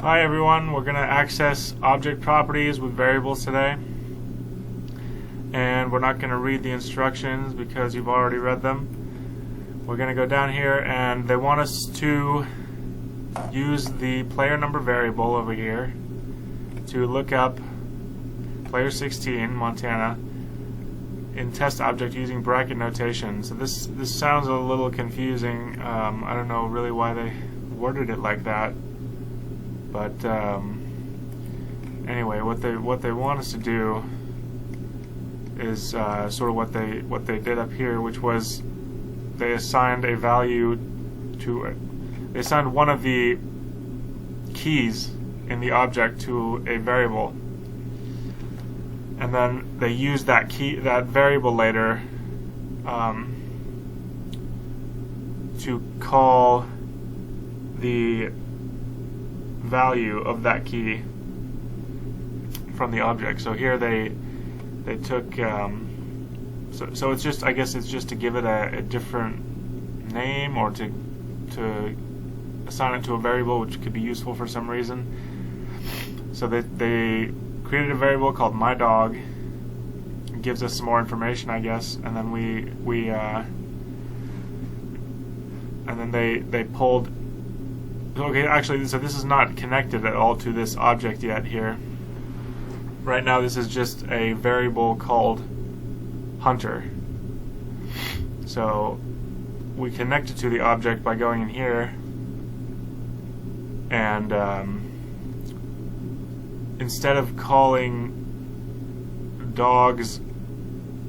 Hi everyone, we're going to access object properties with variables today, and we're not going to read the instructions because you've already read them. We're going to go down here and they want us to use the player number variable over here to look up player 16, Montana, in test object using bracket notation. So this sounds a little confusing. I don't know really why they worded it like that. But anyway, what they want us to do is sort of what they did up here, which was they assigned a value to it. They assigned one of the keys in the object to a variable, and then they used that variable later to call the value of that key from the object. So here they took so it's just, I guess it's just to give it a different name, or to assign it to a variable which could be useful for some reason. So they created a variable called myDog. It gives us some more information, I guess, and then they pulled. Okay, actually, so this is not connected at all to this object yet here. Right now this is just a variable called Hunter. So we connect it to the object by going in here and instead of calling dogs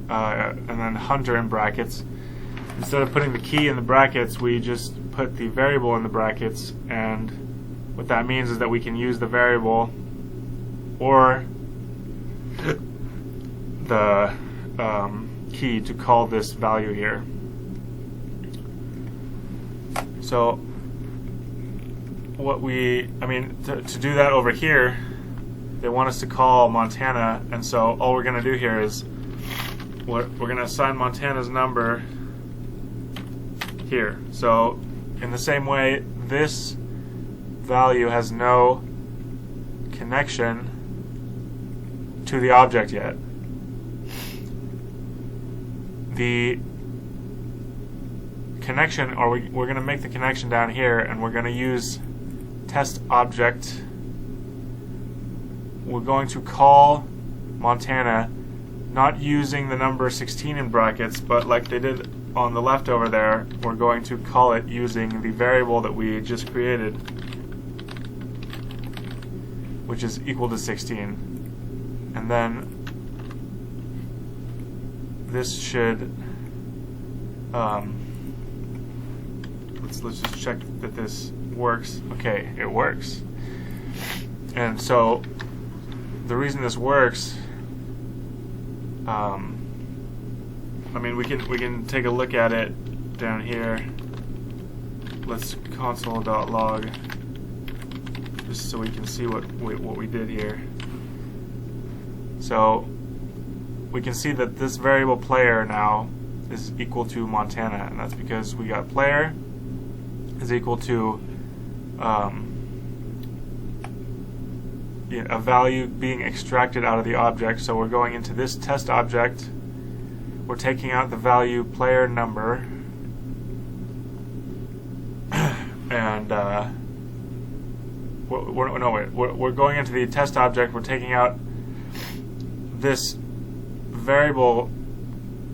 and then Hunter in brackets, instead of putting the key in the brackets, we just put the variable in the brackets, and what that means is that we can use the variable or the key to call this value here. So to do that over here, they want us to call Montana, and so all we're going to do here is we're going to assign Montana's number here. So in the same way, this value has no connection to the object yet. The connection, or we're going to make the connection down here, and we're going to use test object. We're going to call Montana not using the number 16 in brackets, but like they did on the left over there, we're going to call it using the variable that we just created, which is equal to 16. And then this should let's just check that this works. Okay, it works. And so the reason this works, we can take a look at it down here. Let's console.log just so we can see what we did here. So we can see that this variable player now is equal to Montana, and that's because we got player is equal to a value being extracted out of the object. So we're going into this test object, we're taking out the value player number, and we're going into the test object, we're taking out this variable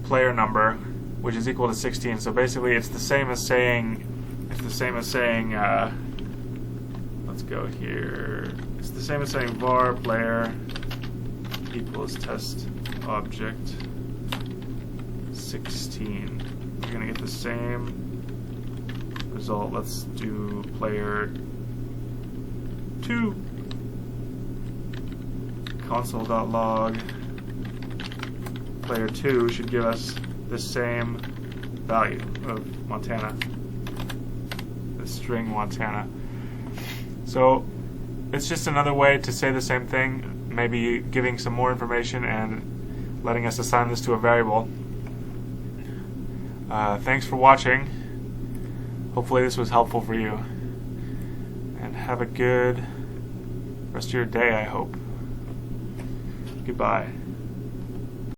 player number, which is equal to 16. So basically it's the same as saying let's go here. It's the same as saying var player equals test object 16. We're going to get the same result. Let's do player 2. Console.log player 2 should give us the same value of Montana, the string Montana. So it's just another way to say the same thing, maybe giving some more information and letting us assign this to a variable. Thanks for watching. Hopefully this was helpful for you, and have a good rest of your day, I hope. Goodbye.